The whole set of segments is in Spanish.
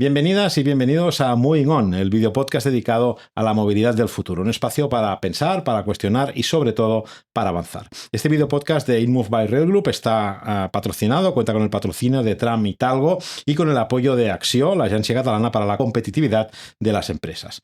Bienvenidas y bienvenidos a Moving On, el videopodcast dedicado a la movilidad del futuro. Un espacio para pensar, para cuestionar y sobre todo para avanzar. Este videopodcast de InMove by Rail Group está patrocinado, cuenta con el patrocinio de Tram y Talgo y con el apoyo de Acció, la agencia catalana para la competitividad de las empresas.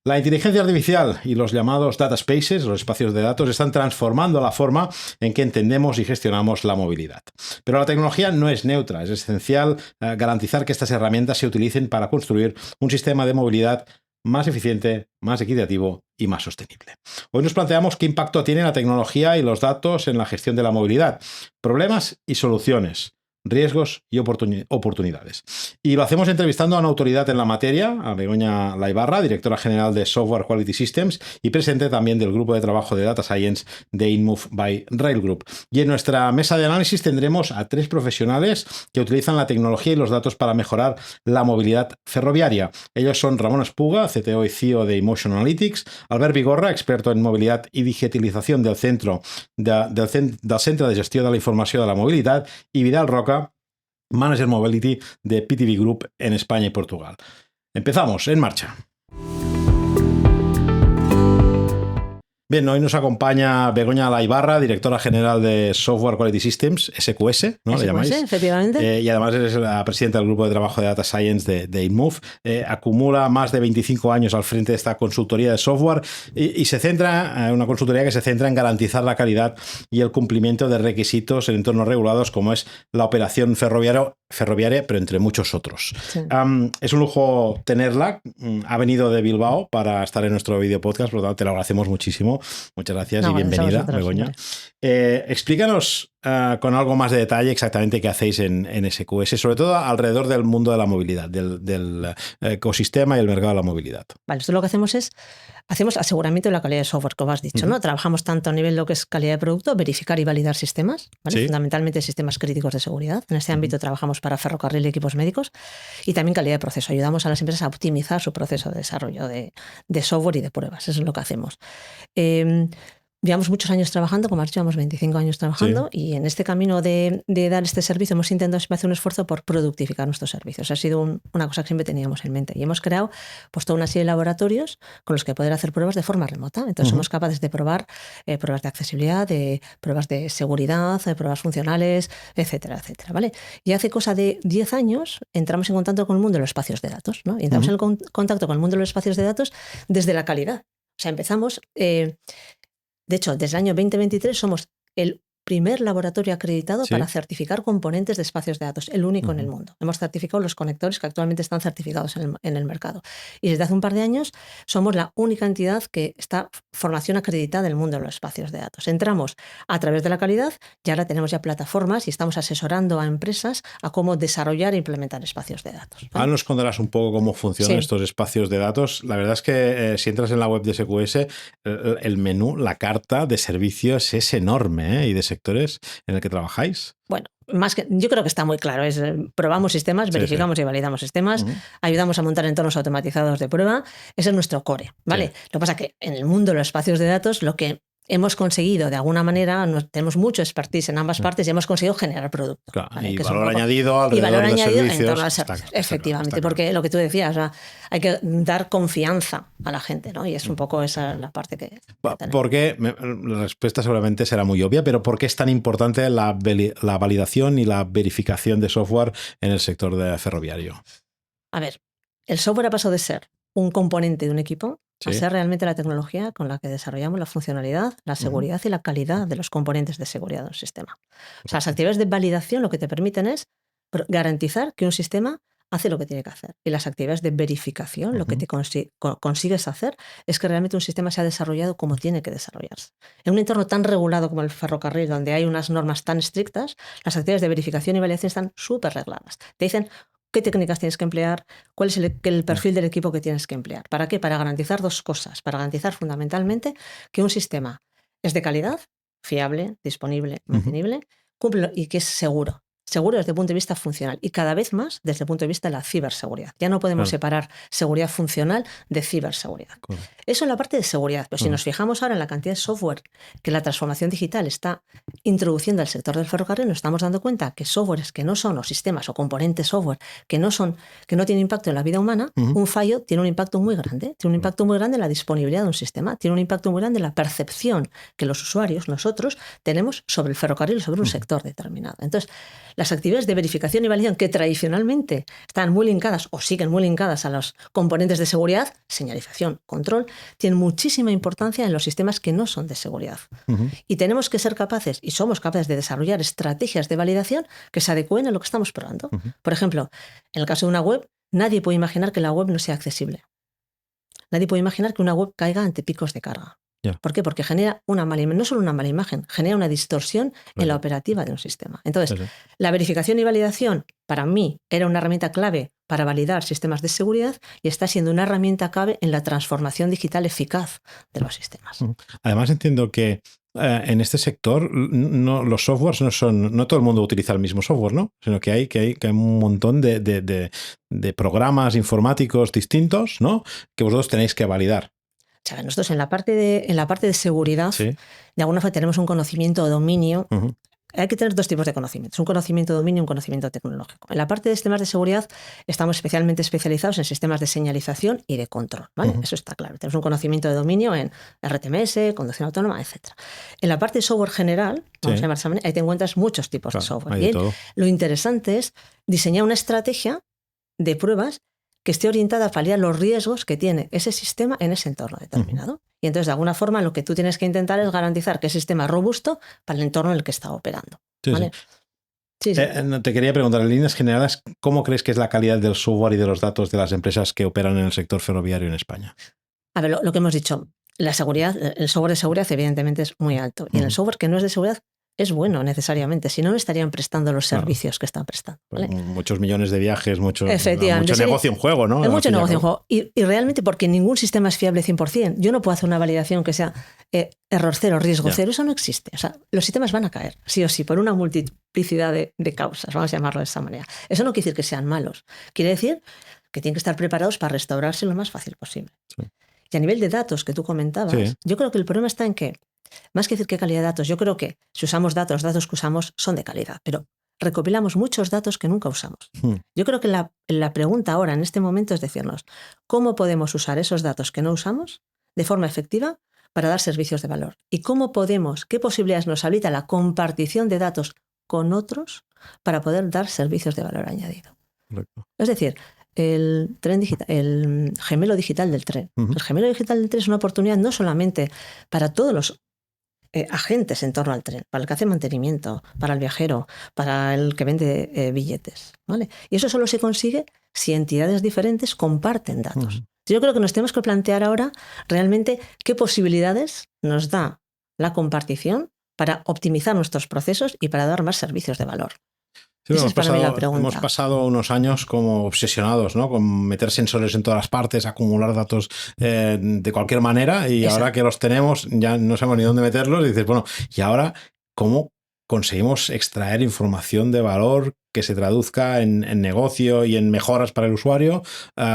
La inteligencia artificial y los llamados data spaces, los espacios de datos, están transformando la forma en que entendemos y gestionamos la movilidad. Pero la tecnología no es neutra, es esencial garantizar que estas herramientas se utilicen para construir un sistema de movilidad más eficiente, más equitativo y más sostenible. Hoy nos planteamos qué impacto tiene la tecnología y los datos en la gestión de la movilidad, problemas y soluciones, riesgos y oportunidades. Y lo hacemos entrevistando a una autoridad en la materia, a Begoña Laibarra, directora general de Software Quality Systems y presidente también del grupo de trabajo de Data Science de InMove by Rail Group. Y en nuestra mesa de análisis tendremos a tres profesionales que utilizan la tecnología y los datos para mejorar la movilidad ferroviaria. Ellos son Ramon Espuga, CTO y CEO de Emotion Analytics, Albert Vigorra, experto en movilidad y digitalitzación del Centre de Gestió de la Informació de la Mobilitat, y Vidal Roca, Manager Mobility de PTV Group en España y Portugal. Empezamos, en marcha. Bien, hoy nos acompaña Begoña Laibarra, directora general de Software Quality Systems, SQS, ¿no? SQS, ¿Le llamáis? Efectivamente. Y además eres la presidenta del grupo de trabajo de Data Science de InMove. Acumula más de 25 años al frente de esta consultoría de software y se centra, una consultoría que se centra en garantizar la calidad y el cumplimiento de requisitos en entornos regulados como es la operación ferroviaria, pero entre muchos otros. Sí. Es un lujo tenerla. Ha venido de Bilbao para estar en nuestro video podcast, por lo tanto te lo agradecemos muchísimo. Muchas gracias y bienvenida, Begoña. Explícanos con algo más de detalle exactamente qué hacéis en SQS, sobre todo alrededor del mundo de la movilidad, del ecosistema y el mercado de la movilidad. Vale, esto lo que hacemos aseguramiento de la calidad de software, como has dicho, ¿no? Trabajamos tanto a nivel de lo que es calidad de producto, verificar y validar sistemas, ¿vale? Sí. Fundamentalmente sistemas críticos de seguridad. En este ámbito trabajamos para ferrocarril y equipos médicos, y también calidad de proceso. Ayudamos a las empresas a optimizar su proceso de desarrollo de software y de pruebas. Eso es lo que hacemos. Llevamos muchos años trabajando, como has dicho, llevamos 25 años trabajando, sí. Y en este camino de dar este servicio hemos intentado siempre hacer un esfuerzo por productificar nuestros servicios. Ha sido una cosa que siempre teníamos en mente. Y hemos creado pues toda una serie de laboratorios con los que poder hacer pruebas de forma remota. Entonces somos capaces de probar pruebas de accesibilidad, de pruebas de seguridad, de pruebas funcionales, etcétera, etcétera, ¿vale? Y hace cosa de 10 años entramos en contacto con el mundo de los espacios de datos, ¿no? Y entramos en contacto con el mundo de los espacios de datos desde la calidad. O sea, empezamos... De hecho, desde el año 2023 somos el primer laboratorio acreditado para certificar componentes de espacios de datos, el único en el mundo. Hemos certificado los conectores que actualmente están certificados en el mercado. Y desde hace un par de años somos la única entidad que está formación acreditada en el mundo de los espacios de datos. Entramos a través de la calidad y ahora tenemos ya plataformas y estamos asesorando a empresas a cómo desarrollar e implementar espacios de datos, ¿vale? Ahora nos contarás un poco cómo funcionan estos espacios de datos. La verdad es que si entras en la web de SQS, el menú, la carta de servicios es enorme, y de sectores en el que trabajáis. Bueno, más que, yo creo que está muy claro. Probamos sistemas, verificamos y validamos sistemas, ayudamos a montar entornos automatizados de prueba. Ese es nuestro core, ¿vale? Sí. Lo que pasa es que en el mundo de los espacios de datos, lo que hemos conseguido de alguna manera, tenemos mucho expertise en ambas partes y hemos conseguido generar producto. Claro, ¿vale? Y valor añadido alrededor de servicios. En torno a servicios. Efectivamente, está porque lo que tú decías, o sea, hay que dar confianza a la gente, ¿no? Y es un poco esa la parte que ¿Por qué? La respuesta seguramente será muy obvia, pero ¿por qué es tan importante la validación y la verificación de software en el sector ferroviario? A ver, el software ha pasado de ser un componente de un equipo a ser realmente la tecnología con la que desarrollamos la funcionalidad, la seguridad y la calidad de los componentes de seguridad de un sistema. O sea, las actividades de validación lo que te permiten es garantizar que un sistema hace lo que tiene que hacer. Y las actividades de verificación lo que te consigues hacer es que realmente un sistema se ha desarrollado como tiene que desarrollarse. En un entorno tan regulado como el ferrocarril, donde hay unas normas tan estrictas, las actividades de verificación y validación están súper regladas. Te dicen qué técnicas tienes que emplear, cuál es el perfil del equipo que tienes que emplear. ¿Para qué? Para garantizar dos cosas. Para garantizar fundamentalmente que un sistema es de calidad, fiable, disponible, mantenible, cumple y que es seguro. seguro desde el punto de vista funcional y cada vez más desde el punto de vista de la ciberseguridad. Ya no podemos separar seguridad funcional de ciberseguridad. Correcto. Eso en la parte de seguridad, pero si nos fijamos ahora en la cantidad de software que la transformación digital está introduciendo al sector del ferrocarril, nos estamos dando cuenta que softwares que no son, o sistemas o componentes software que no tienen impacto en la vida humana, un fallo tiene un impacto muy grande. Tiene un impacto muy grande en la disponibilidad de un sistema, tiene un impacto muy grande en la percepción que los usuarios, nosotros, tenemos sobre el ferrocarril, sobre un sector determinado. Entonces, las actividades de verificación y validación que tradicionalmente están muy linkadas o siguen muy linkadas a los componentes de seguridad, señalización, control, tienen muchísima importancia en los sistemas que no son de seguridad. Y tenemos que ser capaces, y somos capaces de desarrollar estrategias de validación que se adecúen a lo que estamos probando. Por ejemplo, en el caso de una web, nadie puede imaginar que la web no sea accesible. Nadie puede imaginar que una web caiga ante picos de carga. ¿Por qué? Porque genera una mala imagen, no solo una mala imagen, genera una distorsión en la operativa de un sistema. Entonces, la verificación y validación, para mí, era una herramienta clave para validar sistemas de seguridad y está siendo una herramienta clave en la transformación digital eficaz de los sistemas. Además, entiendo que en este sector los softwares no todo el mundo utiliza el mismo software, ¿no? Sino que hay un montón de programas informáticos distintos, ¿no? Que vosotros tenéis que validar. O sea, nosotros en la parte de seguridad, de alguna forma tenemos un conocimiento de dominio. Hay que tener dos tipos de conocimientos, un conocimiento de dominio y un conocimiento tecnológico. En la parte de sistemas de seguridad estamos especialmente especializados en sistemas de señalización y de control, ¿vale? Eso está claro. Tenemos un conocimiento de dominio en RTMS, conducción autónoma, etc. En la parte de software general, vamos a llamar de esa manera, ahí te encuentras muchos tipos de software. Bien, lo interesante es diseñar una estrategia de pruebas que esté orientada a paliar los riesgos que tiene ese sistema en ese entorno determinado. Y entonces, de alguna forma, lo que tú tienes que intentar es garantizar que ese sistema es robusto para el entorno en el que está operando. ¿Vale? Sí. Te quería preguntar, en líneas generales, ¿cómo crees que es la calidad del software y de los datos de las empresas que operan en el sector ferroviario en España? A ver, lo que hemos dicho, la seguridad, el software de seguridad evidentemente es muy alto. Y en el software que no es de seguridad, es bueno necesariamente, si no, no estarían prestando los servicios que están prestando. ¿Vale? Muchos millones de viajes, mucho negocio en juego, ¿no? Hay mucho negocio en juego. Y realmente porque ningún sistema es fiable 100%. Yo no puedo hacer una validación que sea error cero, riesgo cero. Eso no existe. O sea, los sistemas van a caer, sí o sí, por una multiplicidad de causas, vamos a llamarlo de esa manera. Eso no quiere decir que sean malos. Quiere decir que tienen que estar preparados para restaurarse lo más fácil posible. Sí. Y a nivel de datos que tú comentabas, yo creo que el problema está en que más que decir qué calidad de datos, yo creo que si usamos datos, los datos que usamos son de calidad, pero recopilamos muchos datos que nunca usamos. Yo creo que la pregunta ahora, en este momento, es decirnos, ¿cómo podemos usar esos datos que no usamos de forma efectiva para dar servicios de valor? ¿Y qué posibilidades nos habilita la compartición de datos con otros para poder dar servicios de valor añadido? Correcto. Es decir, el gemelo digital del tren. El gemelo digital del tren es una oportunidad no solamente para todos los agentes en torno al tren, para el que hace mantenimiento, para el viajero, para el que vende billetes, ¿vale? Y eso solo se consigue si entidades diferentes comparten datos. Yo creo que nos tenemos que plantear ahora realmente qué posibilidades nos da la compartición para optimizar nuestros procesos y para dar más servicios de valor. Sí, hemos pasado unos años como obsesionados, ¿no? Con meter sensores en todas las partes, acumular datos de cualquier manera y ahora que los tenemos ya no sabemos ni dónde meterlos y dices, bueno, ¿y ahora cómo conseguimos extraer información de valor que se traduzca en negocio y en mejoras para el usuario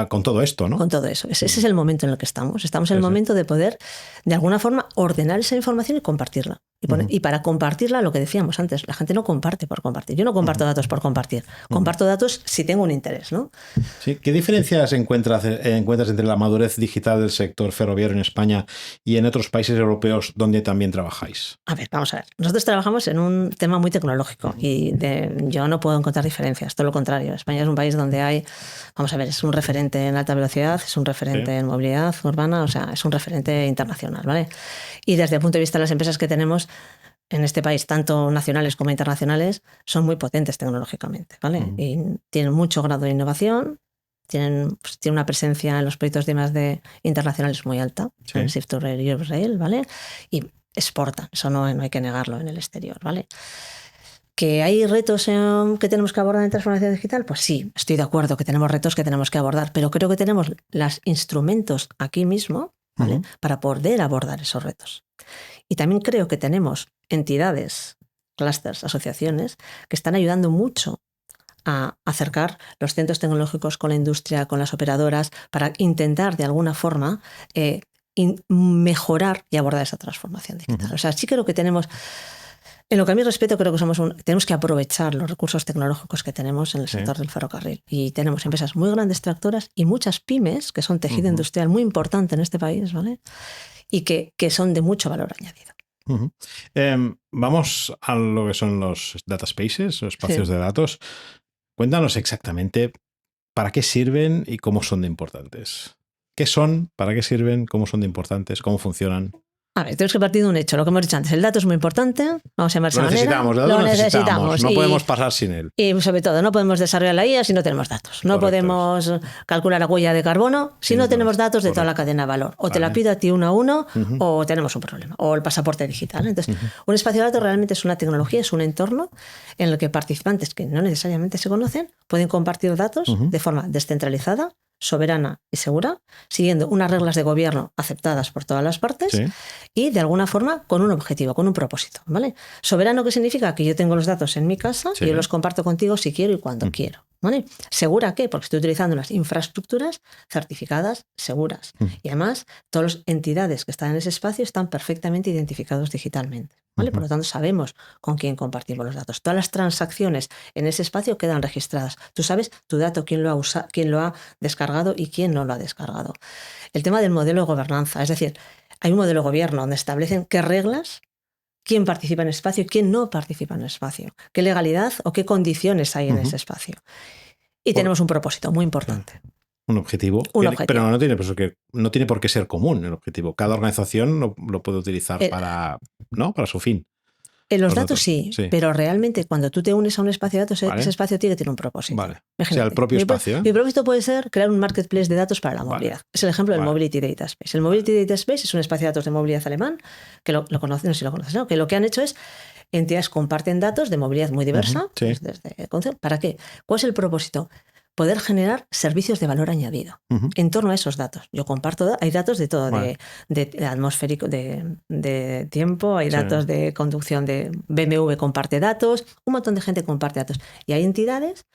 con todo esto, ¿no? Con todo eso. Ese es el momento en el que estamos. Estamos en el momento de poder, de alguna forma, ordenar esa información y compartirla. Y para compartirla, lo que decíamos antes, la gente no comparte por compartir. Yo no comparto datos por compartir. Comparto datos si tengo un interés, ¿no? Sí. ¿Qué diferencias encuentras entre la madurez digital del sector ferroviario en España y en otros países europeos donde también trabajáis? A ver, vamos a ver. Nosotros trabajamos en un tema muy tecnológico y yo no puedo encontrar diferencias. Todo lo contrario. España es un país donde es un referente en alta velocidad, es un referente en movilidad urbana, o sea, es un referente internacional, ¿vale? Y desde el punto de vista de las empresas que tenemos en este país, tanto nacionales como internacionales, son muy potentes tecnológicamente, ¿vale? Y tienen mucho grado de innovación, tienen una presencia en los proyectos de I+D internacionales muy alta, en el Shift to Rail, Europe Rail, ¿vale? Y exportan, eso no hay que negarlo en el exterior, ¿vale? ¿Que hay retos que tenemos que abordar en transformación digital? Pues sí, estoy de acuerdo que tenemos retos que tenemos que abordar, pero creo que tenemos los instrumentos aquí mismo, ¿vale? Para poder abordar esos retos. Y también creo que tenemos entidades clústeres, asociaciones, que están ayudando mucho a acercar los centros tecnológicos con la industria, con las operadoras, para intentar de alguna forma mejorar y abordar esa transformación digital. O sea, sí creo que tenemos... En lo que a mí respecto, creo que tenemos que aprovechar los recursos tecnológicos que tenemos en el sector del ferrocarril. Y tenemos empresas muy grandes tractoras y muchas pymes, que son tejido industrial muy importante en este país, ¿vale? Y que son de mucho valor añadido. Vamos a lo que son los data spaces, o espacios de datos. Cuéntanos exactamente para qué sirven y cómo son de importantes. ¿Qué son? ¿Para qué sirven? ¿Cómo son de importantes? ¿Cómo funcionan? A ver, tenemos que partir de un hecho, lo que hemos dicho antes. El dato es muy importante, vamos a llamar de esa manera. Lo necesitamos. No podemos pasar sin él. Y sobre todo, no podemos desarrollar la IA si no tenemos datos. No podemos calcular la huella de carbono si no tenemos datos de toda la cadena de valor. O te la pido a ti uno a uno, o tenemos un problema. O el pasaporte digital. Entonces, un espacio de datos realmente es una tecnología, es un entorno en el que participantes que no necesariamente se conocen pueden compartir datos de forma descentralizada, soberana y segura, siguiendo unas reglas de gobierno aceptadas por todas las partes y de alguna forma con un objetivo, con un propósito, ¿vale? Soberano, ¿qué significa? Que yo tengo los datos en mi casa y yo los comparto contigo si quiero y cuando quiero, ¿vale? ¿Segura qué? Porque estoy utilizando unas infraestructuras certificadas, seguras. Y además, todas las entidades que están en ese espacio están perfectamente identificados digitalmente, ¿vale? Por lo tanto, sabemos con quién compartimos los datos. Todas las transacciones en ese espacio quedan registradas. Tú sabes tu dato, quién lo ha descargado y quién no lo ha descargado. El tema del modelo de gobernanza, es decir, hay un modelo de gobierno donde establecen qué reglas, quién participa en el espacio y quién no participa en el espacio, qué legalidad o qué condiciones hay en ese espacio. Y tenemos un propósito muy importante. Un objetivo. Pero no tiene por qué ser común el objetivo. Cada organización lo puede utilizar para su fin. En los datos sí, pero realmente cuando tú te unes a un espacio de datos, ese espacio tiene que tener un propósito. Vale. O sea, el propio espacio. Mi propósito puede ser crear un marketplace de datos para la movilidad. Es el ejemplo del Mobility Data Space. El Mobility Data Space es un espacio de datos de movilidad alemán, que lo conocen, no sé si lo conoces, ¿no? Que lo que han hecho es entidades comparten datos de movilidad muy diversa. ¿Para qué? ¿Cuál es el propósito? Poder generar servicios de valor añadido en torno a esos datos. Yo comparto, hay datos de todo, de atmosférico, de tiempo, hay datos de conducción, de BMW comparte datos, un montón de gente comparte datos. Y hay entidades,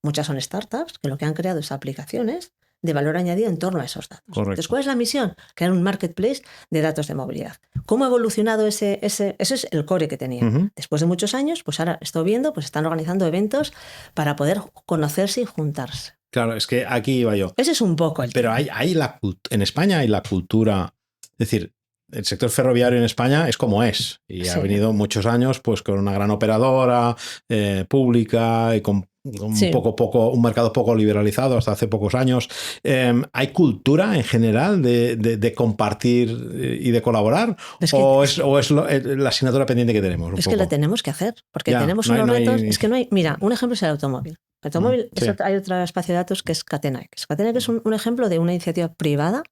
muchas son startups, que lo que han creado es aplicaciones de valor añadido en torno a esos datos. Correcto. Entonces, ¿cuál es la misión? Crear un marketplace de datos de movilidad. ¿Cómo ha evolucionado ese es el core que tenía? Después de muchos años, pues ahora estoy viendo, pues están organizando eventos para poder conocerse y juntarse. Claro, es que aquí iba yo. Ese es un poco el tema. Pero en España hay la cultura, es decir, el sector ferroviario en España es como es y ha venido muchos años pues con una gran operadora pública y con un mercado poco liberalizado hasta hace pocos años. ¿Hay cultura en general de compartir y de colaborar? ¿O es la asignatura pendiente que tenemos? Que la tenemos que hacer, porque tenemos unos retos. Es que no hay. Mira, un ejemplo es el automóvil. Hay otro espacio de datos que es Catenaix. Catenaix es un ejemplo de una iniciativa privada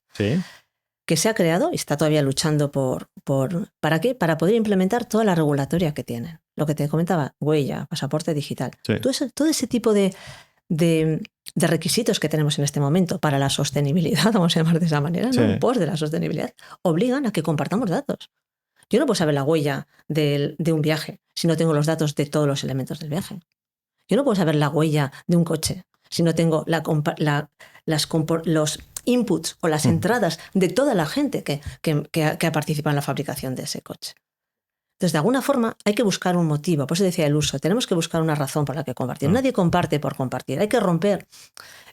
que se ha creado y está todavía luchando ¿para qué? Para poder implementar toda la regulatoria que tienen. Lo que te comentaba, huella, pasaporte digital. Todo ese tipo de requisitos que tenemos en este momento para la sostenibilidad, vamos a llamar de esa manera, ¿no? Un post de la sostenibilidad, obligan a que compartamos datos. Yo no puedo saber la huella de un viaje si no tengo los datos de todos los elementos del viaje. Yo no puedo saber la huella de un coche si no tengo los inputs o las entradas de toda la gente que ha participado en la fabricación de ese coche. Entonces, de alguna forma, hay que buscar un motivo. Por eso decía el uso. Tenemos que buscar una razón por la que compartir. Nadie comparte por compartir. Hay que romper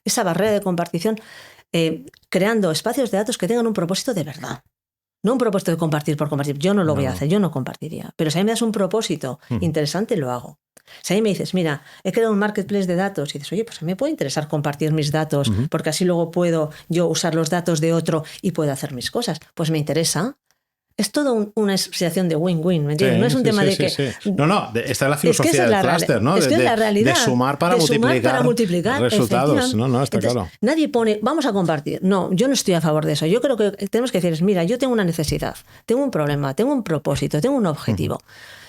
esa barrera de compartición creando espacios de datos que tengan un propósito de verdad. No un propósito de compartir por compartir. Yo no lo voy a hacer, yo no compartiría. Pero si a mí me das un propósito interesante, lo hago. Si a mí me dices, mira, he creado un marketplace de datos y dices, oye, pues a mí me puede interesar compartir mis datos porque así luego puedo yo usar los datos de otro y puedo hacer mis cosas. Pues me interesa. Es todo una situación de win-win, ¿me entiendes? No es un tema de que... No, esta es la filosofía del clúster, ¿no? Es que es la realidad. De sumar para multiplicar resultados. No, está Entonces, claro. Nadie pone, vamos a compartir. No, yo no estoy a favor de eso. Yo creo que tenemos que decir, mira, yo tengo una necesidad, tengo un problema, tengo un propósito, tengo un objetivo.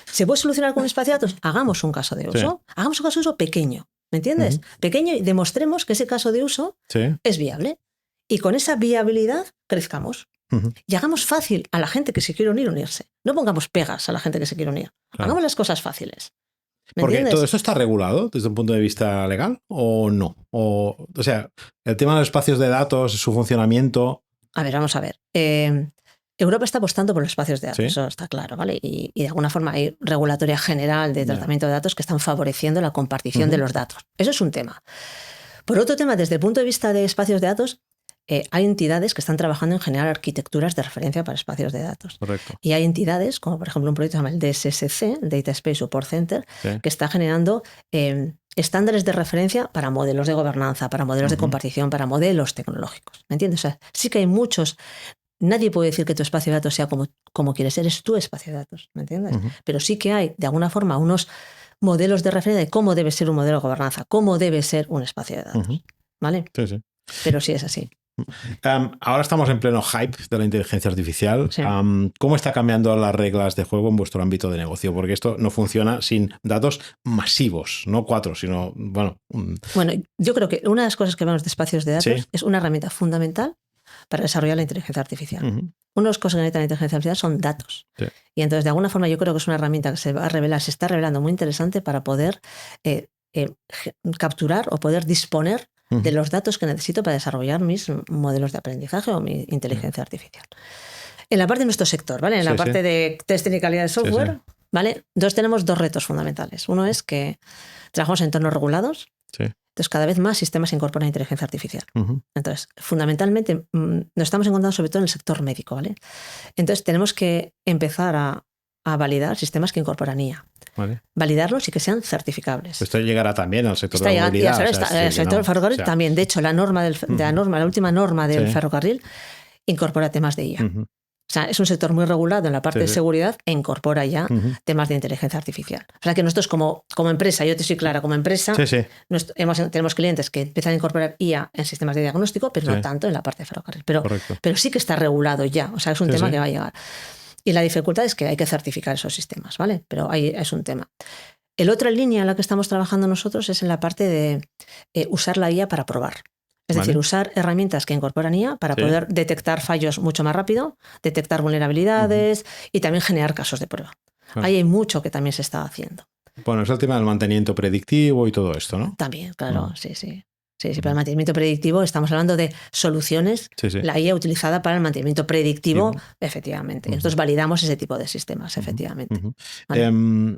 ¿Se puede solucionar con un espacio de datos? Hagamos un caso de uso. Hagamos un caso de uso pequeño, ¿me entiendes? Pequeño y demostremos que ese caso de uso es viable. Y con esa viabilidad crezcamos. Y hagamos fácil a la gente que se quiere unirse. No pongamos pegas a la gente que se quiere unir. Claro. Hagamos las cosas fáciles. Porque ¿entiendes? todo esto está regulado desde un punto de vista legal o no. O sea, el tema de los espacios de datos, su funcionamiento. A ver, vamos a ver. Europa está apostando por los espacios de datos, ¿Sí? eso está claro, ¿vale? Y de alguna forma hay regulatoria general de tratamiento de datos que están favoreciendo la compartición de los datos. Eso es un tema. Por otro tema, desde el punto de vista de espacios de datos, hay entidades que están trabajando en generar arquitecturas de referencia para espacios de datos. Correcto. Y hay entidades, como por ejemplo un proyecto que se llama el DSSC, Data Space Support Center, que está generando estándares de referencia para modelos de gobernanza, para modelos de compartición, para modelos tecnológicos. ¿Me entiendes? O sea, sí que hay muchos. Nadie puede decir que tu espacio de datos sea como quiere ser, es tu espacio de datos, ¿me entiendes? Pero sí que hay, de alguna forma, unos modelos de referencia de cómo debe ser un modelo de gobernanza, cómo debe ser un espacio de datos, ¿vale? Sí, sí. Pero sí es así. Ahora estamos en pleno hype de la inteligencia artificial. Sí. ¿Cómo está cambiando las reglas de juego en vuestro ámbito de negocio? Porque esto no funciona sin datos masivos, no 4, sino, bueno... Bueno, yo creo que una de las cosas que vemos de espacios de datos es una herramienta fundamental para desarrollar la inteligencia artificial. Una de las cosas que necesita la inteligencia artificial son datos. Sí. Y entonces, de alguna forma, yo creo que es una herramienta que se está revelando muy interesante para poder capturar o poder disponer de los datos que necesito para desarrollar mis modelos de aprendizaje o mi inteligencia artificial. En la parte de nuestro sector, ¿vale? En la parte de testing y calidad de software, ¿vale? Tenemos dos retos fundamentales. Uno es que trabajamos en entornos regulados. Sí. Entonces, cada vez más sistemas incorporan inteligencia artificial. Entonces, fundamentalmente, nos estamos encontrando sobre todo en el sector médico, ¿vale? Entonces, tenemos que empezar a validar sistemas que incorporan IA. Vale. Validarlos y que sean certificables. Esto llegará también al sector de la movilidad. El sector del ferrocarril también. De hecho, la última norma del ferrocarril incorpora temas de IA. O sea, es un sector muy regulado en la parte de seguridad e incorpora ya temas de inteligencia artificial. O sea, que nosotros como empresa, yo te soy clara, como empresa, tenemos clientes que empiezan a incorporar IA en sistemas de diagnóstico, pero no tanto en la parte de ferrocarril. Pero sí que está regulado ya. O sea, es un tema que va a llegar. Y la dificultad es que hay que certificar esos sistemas, ¿vale? Pero ahí es un tema. La otra línea en la que estamos trabajando nosotros es en la parte de usar la IA para probar. Es decir, usar herramientas que incorporan IA para poder detectar fallos mucho más rápido, detectar vulnerabilidades y también generar casos de prueba. Ahí hay mucho que también se está haciendo. Bueno, es el tema del mantenimiento predictivo y todo esto, ¿no? También, claro, sí. Sí, para el mantenimiento predictivo estamos hablando de soluciones, la IA utilizada para el mantenimiento predictivo, efectivamente. Nosotros validamos ese tipo de sistemas, efectivamente. ¿Vale?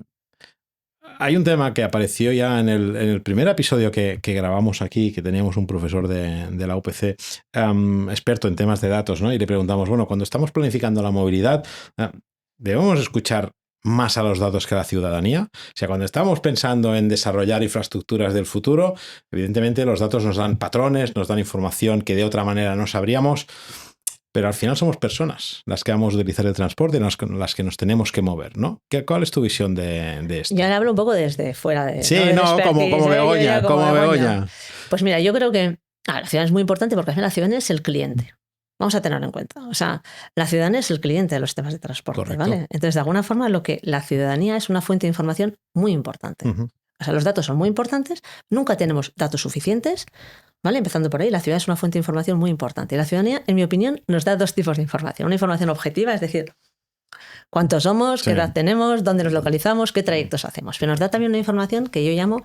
Hay un tema que apareció ya en el primer episodio que grabamos aquí, que teníamos un profesor de la UPC, experto en temas de datos, ¿no? Y le preguntamos, bueno, cuando estamos planificando la movilidad, ¿debemos escuchar más a los datos que a la ciudadanía? O sea, cuando estamos pensando en desarrollar infraestructuras del futuro, evidentemente los datos nos dan patrones, nos dan información que de otra manera no sabríamos, pero al final somos personas las que vamos a utilizar el transporte, las que nos tenemos que mover, ¿no? ¿Cuál es tu visión de esto? Yo le hablo un poco desde fuera de... Sí, no, como Begoña, como Begoña. Pues mira, yo creo que la ciudadanía es muy importante porque al final la ciudadanía es el cliente. Vamos a tenerlo en cuenta. O sea, la ciudadanía es el cliente de los temas de transporte, correcto, ¿vale? Entonces, de alguna forma, la ciudadanía es una fuente de información muy importante. O sea, los datos son muy importantes, nunca tenemos datos suficientes, ¿vale? Empezando por ahí, la ciudad es una fuente de información muy importante. Y la ciudadanía, en mi opinión, nos da dos tipos de información. Una información objetiva, es decir, cuántos somos, qué edad tenemos, dónde nos localizamos, qué trayectos hacemos. Pero nos da también una información que yo llamo,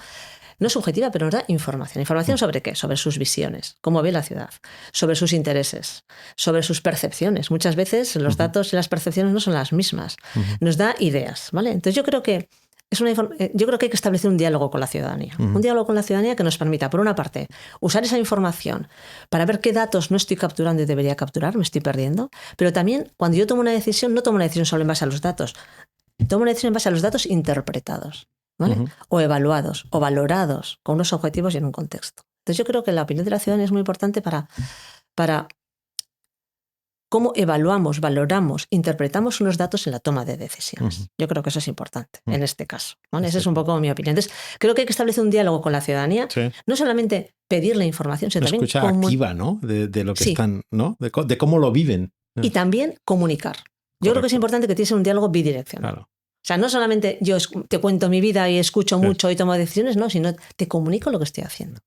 no subjetiva, pero nos da información. ¿Información sobre qué? Sobre sus visiones, cómo ve la ciudad, sobre sus intereses, sobre sus percepciones. Muchas veces los datos y las percepciones no son las mismas. Nos da ideas, ¿vale? Entonces yo creo que yo creo que hay que establecer un diálogo con la ciudadanía. Un diálogo con la ciudadanía que nos permita, por una parte, usar esa información para ver qué datos no estoy capturando y debería capturar, me estoy perdiendo. Pero también, cuando yo tomo una decisión, no tomo una decisión solo en base a los datos. Tomo una decisión en base a los datos interpretados, ¿vale? O evaluados, o valorados, con unos objetivos y en un contexto. Entonces yo creo que la opinión de la ciudadanía es muy importante para cómo evaluamos, valoramos, interpretamos unos datos en la toma de decisiones. Yo creo que eso es importante en este caso, ¿vale? Esa es un poco mi opinión. Entonces, creo que hay que establecer un diálogo con la ciudadanía, no solamente pedir la información, sino también... escucha activa, ¿no? De lo que están, ¿no? De cómo lo viven. Y también comunicar. Yo creo que es importante que tienes un diálogo bidireccional. Claro. O sea, no solamente yo te cuento mi vida y escucho mucho y tomo decisiones, no, sino te comunico lo que estoy haciendo.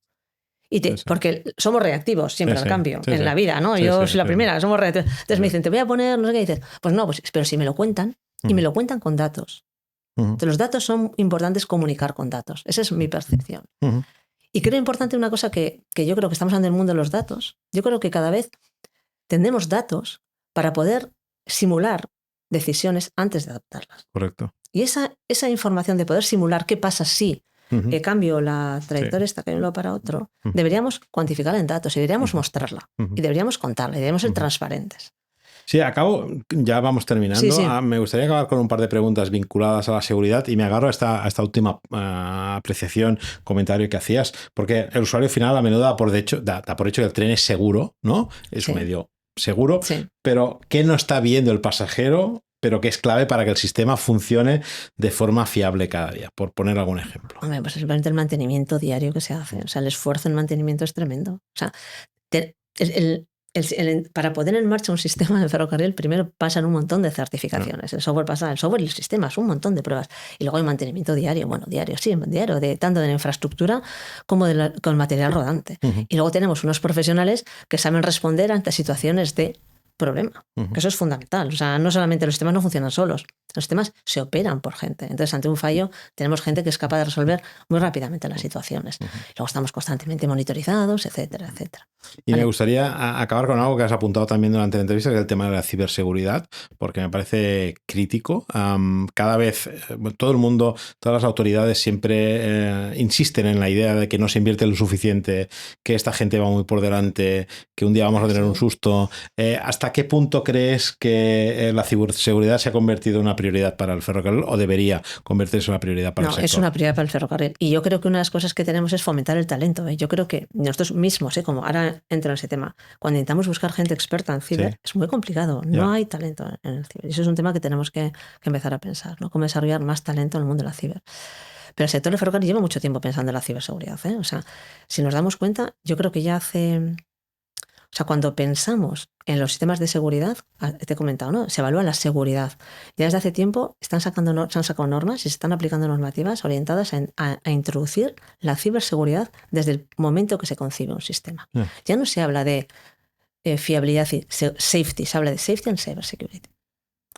Porque somos reactivos siempre al cambio en la vida, ¿no? Yo soy la primera, somos reactivos. Entonces me dicen, te voy a poner, no sé qué, dices, pues no, pero si me lo cuentan, y me lo cuentan con datos. Entonces, los datos son importantes, comunicar con datos. Esa es mi percepción. Y creo importante una cosa que yo creo que estamos en el mundo de los datos. Yo creo que cada vez tendremos datos para poder simular decisiones antes de adoptarlas. Correcto. Y esa información de poder simular qué pasa si cambio la trayectoria esta que uno para otro, deberíamos cuantificarla en datos y deberíamos mostrarla y deberíamos contarla y deberíamos ser transparentes. Sí, ya vamos terminando. Sí. Me gustaría acabar con un par de preguntas vinculadas a la seguridad y me agarro a esta última apreciación, comentario que hacías, porque el usuario final a menudo da por hecho que el tren es seguro, ¿no? Es un medio seguro, pero ¿qué no está viendo el pasajero? Pero que es clave para que el sistema funcione de forma fiable cada día, por poner algún ejemplo. Hombre, pues simplemente el mantenimiento diario que se hace. O sea, el esfuerzo en mantenimiento es tremendo. O sea, para poner en marcha un sistema de ferrocarril, primero pasan un montón de certificaciones. El software y el sistema es un montón de pruebas. Y luego hay mantenimiento diario. Bueno, diario, tanto de la infraestructura como con el material rodante. Y luego tenemos unos profesionales que saben responder ante situaciones de problema, que eso es fundamental. O sea, no solamente los sistemas no funcionan solos, los sistemas se operan por gente. Entonces, ante un fallo, tenemos gente que es capaz de resolver muy rápidamente las situaciones. Luego estamos constantemente monitorizados, etcétera, etcétera. Y me gustaría acabar con algo que has apuntado también durante la entrevista, que es el tema de la ciberseguridad, porque me parece crítico. Cada vez, todo el mundo, todas las autoridades siempre insisten en la idea de que no se invierte lo suficiente, que esta gente va muy por delante, que un día vamos a tener un susto. ¿Hasta qué punto crees que la ciberseguridad se ha convertido en una prioridad para el ferrocarril o debería convertirse en una prioridad para el sector? No, es una prioridad para el ferrocarril. Y yo creo que una de las cosas que tenemos es fomentar el talento. Yo creo que nosotros mismos, como ahora entro en ese tema, cuando intentamos buscar gente experta en ciber, es muy complicado. No hay talento en el ciber. Y eso es un tema que tenemos que empezar a pensar, ¿no? Cómo desarrollar más talento en el mundo de la ciber. Pero el sector del ferrocarril lleva mucho tiempo pensando en la ciberseguridad. O sea, si nos damos cuenta, yo creo que ya hace... O sea, cuando pensamos en los sistemas de seguridad, te he comentado, ¿no? Se evalúa la seguridad. Ya desde hace tiempo se han sacado normas y se están aplicando normativas orientadas a introducir la ciberseguridad desde el momento que se concibe un sistema. Ya no se habla de fiabilidad y safety, se habla de safety and cybersecurity.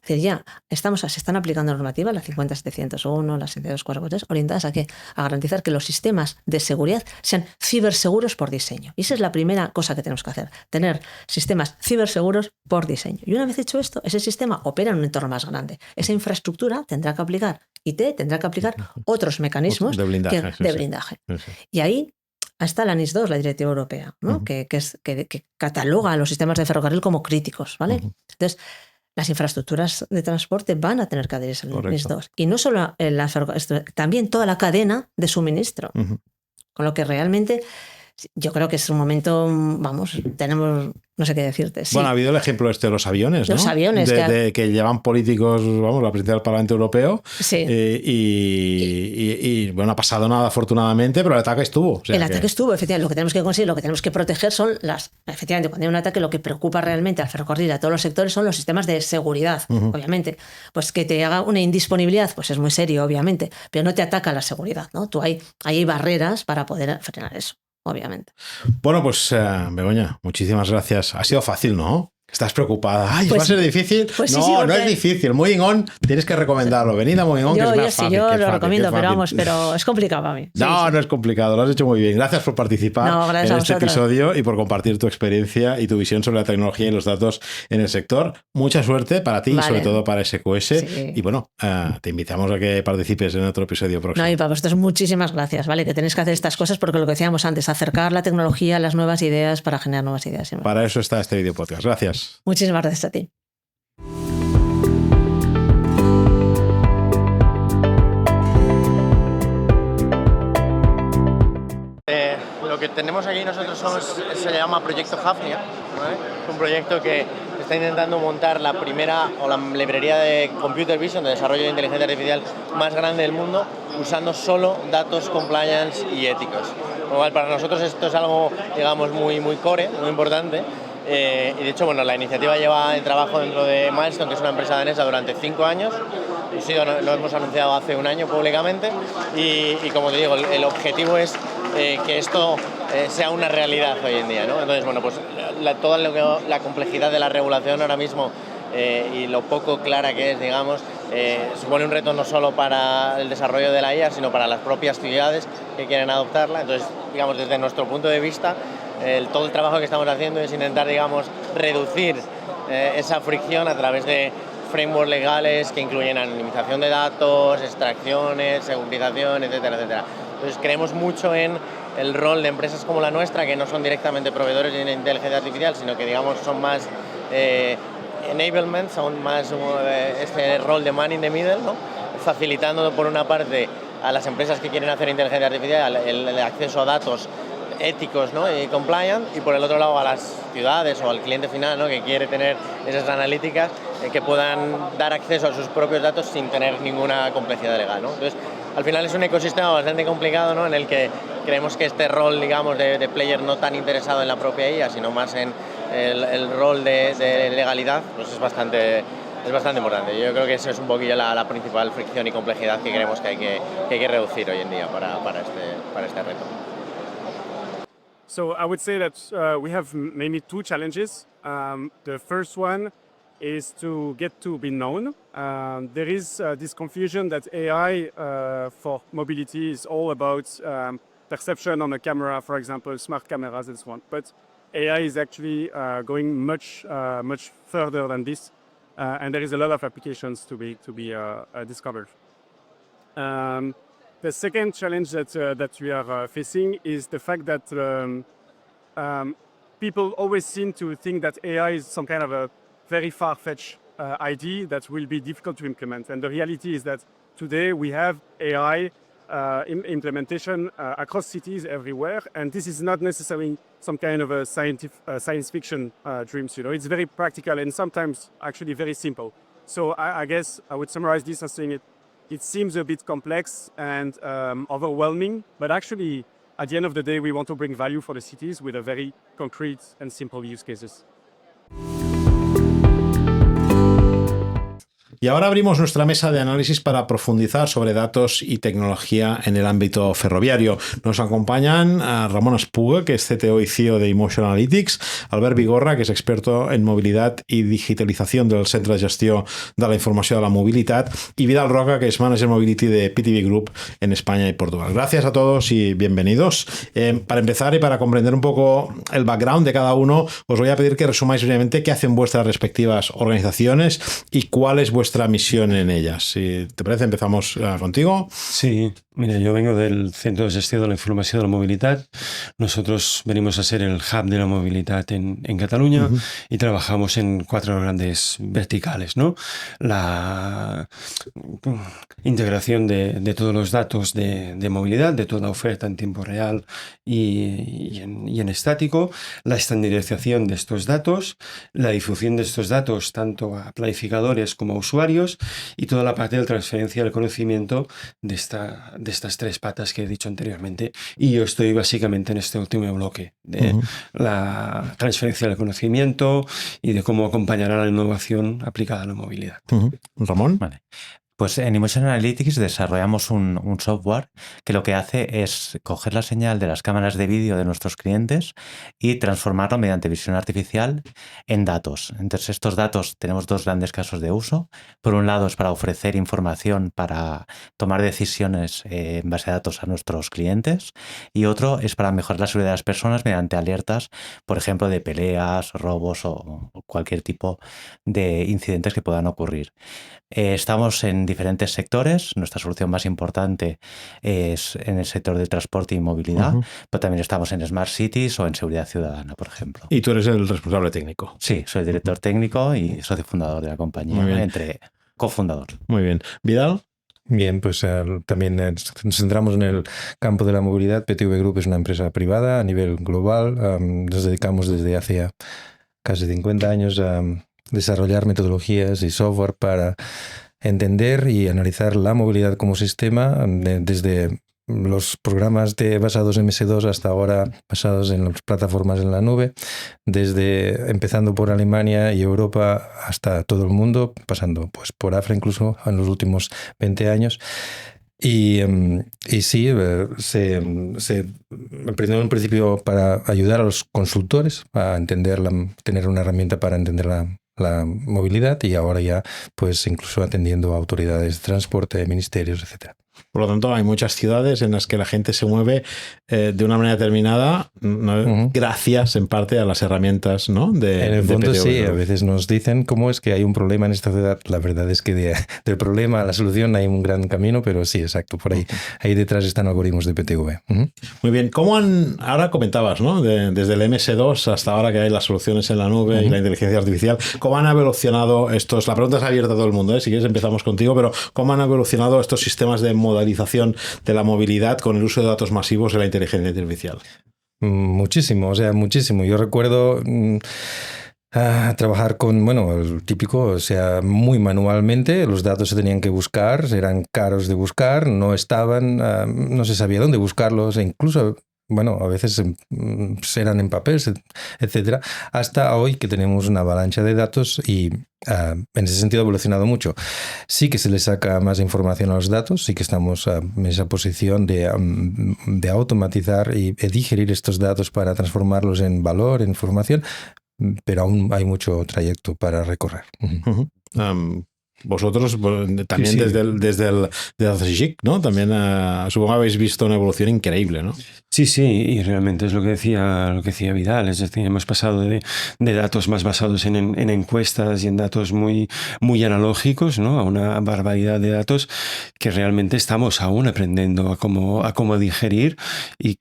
Es decir, ya se están aplicando normativas, la 50701, la 62443, orientadas a garantizar que los sistemas de seguridad sean ciberseguros por diseño. Y esa es la primera cosa que tenemos que hacer, tener sistemas ciberseguros por diseño. Y una vez hecho esto, ese sistema opera en un entorno más grande. Esa infraestructura tendrá que aplicar IT, tendrá que aplicar otros mecanismos de blindaje. Y ahí está la NIS 2, la Directiva Europea, ¿no? que cataloga a los sistemas de ferrocarril como críticos, ¿vale? Entonces, las infraestructuras de transporte van a tener que adherirse al NIS 2. Y no solo también toda la cadena de suministro. Con lo que realmente yo creo que es un momento, tenemos, no sé qué decirte. Sí. Bueno, ha habido el ejemplo de los aviones, ¿no? Los aviones. Que llevan políticos, la presidencia del Parlamento Europeo. Sí. Y bueno, no ha pasado nada afortunadamente, pero el ataque estuvo. O sea el ataque estuvo, efectivamente. Lo que tenemos que conseguir, lo que tenemos que proteger son efectivamente, cuando hay un ataque, lo que preocupa realmente al ferrocarril y a todos los sectores son los sistemas de seguridad, obviamente. Pues que te haga una indisponibilidad, pues es muy serio, obviamente, pero no te ataca la seguridad, ¿no? Hay barreras para poder frenar eso. Obviamente. Bueno, pues Begoña, muchísimas gracias. Ha sido fácil, ¿no? ¿Estás preocupada? Ay, ¿va a ser difícil? Pues no, sí, no es difícil. Moving On, tienes que recomendarlo. Venid a Moving On, que es más fácil. Yo lo recomiendo, pero es complicado para mí. No es complicado. Lo has hecho muy bien. Gracias por participar en este episodio y por compartir tu experiencia y tu visión sobre la tecnología y los datos en el sector. Mucha suerte para ti y sobre todo para SQS. Sí. Y bueno, te invitamos a que participes en otro episodio próximo. No, y para vosotros muchísimas gracias, ¿vale? Que tenéis que hacer estas cosas porque lo que decíamos antes, acercar la tecnología a las nuevas ideas para generar nuevas ideas. Para eso está este video podcast. Gracias. Muchísimas gracias a ti. Lo que tenemos aquí nosotros se llama Proyecto Hafnia, ¿vale? Es un proyecto que está intentando montar la primera o la librería de Computer Vision, de desarrollo de inteligencia artificial más grande del mundo, usando solo datos compliance y éticos. Para nosotros esto es algo, digamos, muy core, muy importante. Y de hecho, bueno, la iniciativa lleva en trabajo dentro de Milestone, que es una empresa danesa, durante 5 años. Lo hemos anunciado hace un año públicamente y como te digo, el objetivo es que esto sea una realidad hoy en día, ¿no? Entonces, bueno, pues toda la complejidad de la regulación ahora mismo y lo poco clara que es, digamos, supone un reto no solo para el desarrollo de la IA, sino para las propias ciudades que quieren adoptarla. Entonces, digamos, desde nuestro punto de vista, todo el trabajo que estamos haciendo es intentar, digamos, reducir esa fricción a través de frameworks legales que incluyen anonimización de datos, extracciones, segurización, etcétera, etcétera. Entonces, creemos mucho en el rol de empresas como la nuestra, que no son directamente proveedores de inteligencia artificial, sino que, digamos, son más enablement, son más este rol de man in the middle, ¿no? Facilitando por una parte a las empresas que quieren hacer inteligencia artificial el acceso a datos éticos, ¿no? Y compliant, y por el otro lado a las ciudades o al cliente final, ¿no? Que quiere tener esas analíticas que puedan dar acceso a sus propios datos sin tener ninguna complejidad legal, ¿no? Entonces, al final es un ecosistema bastante complicado, ¿no? En el que creemos que este rol, digamos, de player no tan interesado en la propia IA, sino más en el rol de legalidad, pues es bastante importante. Yo creo que eso es un poquillo la principal fricción y complejidad que creemos que hay que reducir hoy en día para este reto. So I would say that we have mainly two challenges. The first one is to get to be known. There is this confusion that AI for mobility is all about perception on a camera, for example, smart cameras and so on. But AI is actually going much further than this, and there is a lot of applications to be discovered. The second challenge that we are facing is the fact that people always seem to think that AI is some kind of a very far-fetched idea that will be difficult to implement. And the reality is that today we have AI implementation across cities everywhere, and this is not necessarily some kind of a science fiction dreams. You know, it's very practical and sometimes actually very simple. So I guess I would summarize this as saying it seems a bit complex and overwhelming, but actually, at the end of the day, we want to bring value for the cities with a very concrete and simple use cases. Y ahora abrimos nuestra mesa de análisis para profundizar sobre datos y tecnología en el ámbito ferroviario. Nos acompañan a Ramon Espuga, que es CTO y CEO de Emotion Analytics, Albert Vigorra, que és experto en mobilitat i digitalització del Centre de Gestió de la Informació de la Mobilitat, y Vidal Roca, que es Manager Mobility de PTV Group en España y Portugal. Gracias a todos y bienvenidos. Para empezar y para comprender un poco el background de cada uno, os voy a pedir que resumáis brevemente qué hacen vuestras respectivas organizaciones y cuál es vuestra misión en ellas. Si te parece, empezamos contigo. Sí, mira, yo vengo del Centro de Gestió de la Informació de la Mobilitat. Nosotros venimos a ser el hub de la movilidad en Cataluña y trabajamos en 4 grandes verticales, ¿no? La integración de todos los datos de movilidad, de toda la oferta en tiempo real y en estático, la estandarización de estos datos, la difusión de estos datos tanto a planificadores como a usuarios, y toda la parte de la transferencia del conocimiento de estas 3 patas que he dicho anteriormente. Y yo estoy básicamente en este último bloque de la transferencia del conocimiento y de cómo acompañar a la innovación aplicada a la movilidad. Ramón. Vale. Pues en Emotion Analytics desarrollamos un software que lo que hace es coger la señal de las cámaras de vídeo de nuestros clientes y transformarlo mediante visión artificial en datos. Entonces, estos datos tenemos 2 grandes casos de uso. Por un lado es para ofrecer información para tomar decisiones en base a datos a nuestros clientes, y otro es para mejorar la seguridad de las personas mediante alertas, por ejemplo, de peleas, robos o cualquier tipo de incidentes que puedan ocurrir. Estamos en diferentes sectores. Nuestra solución más importante es en el sector del transporte y movilidad, pero también estamos en Smart Cities o en seguridad ciudadana, por ejemplo. Y tú eres el responsable técnico. Sí, soy director técnico y socio fundador de la compañía, cofundador. Muy bien. ¿Vidal? Bien, pues también nos centramos en el campo de la movilidad. PTV Group es una empresa privada a nivel global. Nos dedicamos desde hace casi 50 años a desarrollar metodologías y software para entender y analizar la movilidad como sistema, desde los programas basados en MS2 hasta ahora basados en las plataformas en la nube, empezando por Alemania y Europa hasta todo el mundo, pasando pues por África incluso en los últimos 20 años. Y sí, se emprendió en un principio para ayudar a los consultores a entender tener una herramienta para entender la movilidad, y ahora ya pues incluso atendiendo a autoridades de transporte, ministerios, etcétera. Por lo tanto, hay muchas ciudades en las que la gente se mueve de una manera determinada, ¿no? Gracias en parte a las herramientas, ¿no? En el fondo, PTV, sí, ¿no? a veces nos dicen cómo es que hay un problema en esta ciudad. La verdad es que del problema a la solución hay un gran camino, pero sí, exacto, por ahí. Ahí detrás están algoritmos de PTV. Muy bien. Ahora comentabas, ¿no? Desde el MS2 hasta ahora que hay las soluciones en la nube y la inteligencia artificial, ¿cómo han evolucionado estos? La pregunta es abierta a todo el mundo, ¿eh? Si quieres empezamos contigo, pero ¿cómo han evolucionado estos sistemas de modalización de la movilidad con el uso de datos masivos en la inteligencia artificial? Muchísimo, o sea, muchísimo. Yo recuerdo trabajar con, bueno, el típico, o sea, muy manualmente. Los datos se tenían que buscar, eran caros de buscar, no estaban, no se sabía dónde buscarlos, e incluso, bueno, a veces eran en papel, etcétera, hasta hoy que tenemos una avalancha de datos y en ese sentido ha evolucionado mucho. Sí que se le saca más información a los datos, sí que estamos en esa posición de automatizar y digerir estos datos para transformarlos en valor, en información, pero aún hay mucho trayecto para recorrer. Vosotros también sí. desde el DataSeek, ¿no? También supongo habéis visto una evolución increíble, ¿no? Sí, y realmente es lo que decía Vidal, es decir, hemos pasado de datos más basados en encuestas y en datos muy, muy analógicos, ¿no? A una barbaridad de datos que realmente estamos aún aprendiendo a cómo digerir y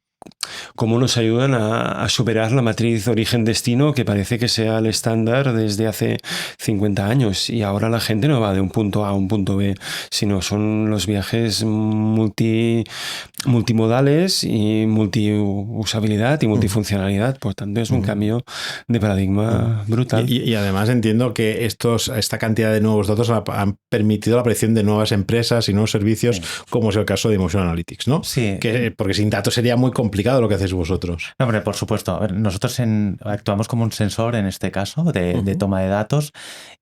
cómo nos ayudan a superar la matriz origen-destino, que parece que sea el estándar desde hace 50 años. Y ahora la gente no va de un punto A a un punto B, sino son los viajes multimodales y multiusabilidad y multifuncionalidad. Por tanto, es un cambio de paradigma brutal. Y además entiendo que esta cantidad de nuevos datos han permitido la aparición de nuevas empresas y nuevos servicios, como es el caso de Emotion Analytics, ¿no? Sí. Porque sin datos sería muy complicado lo que hacéis vosotros. No, hombre, por supuesto. A ver, nosotros actuamos como un sensor en este caso de toma de datos,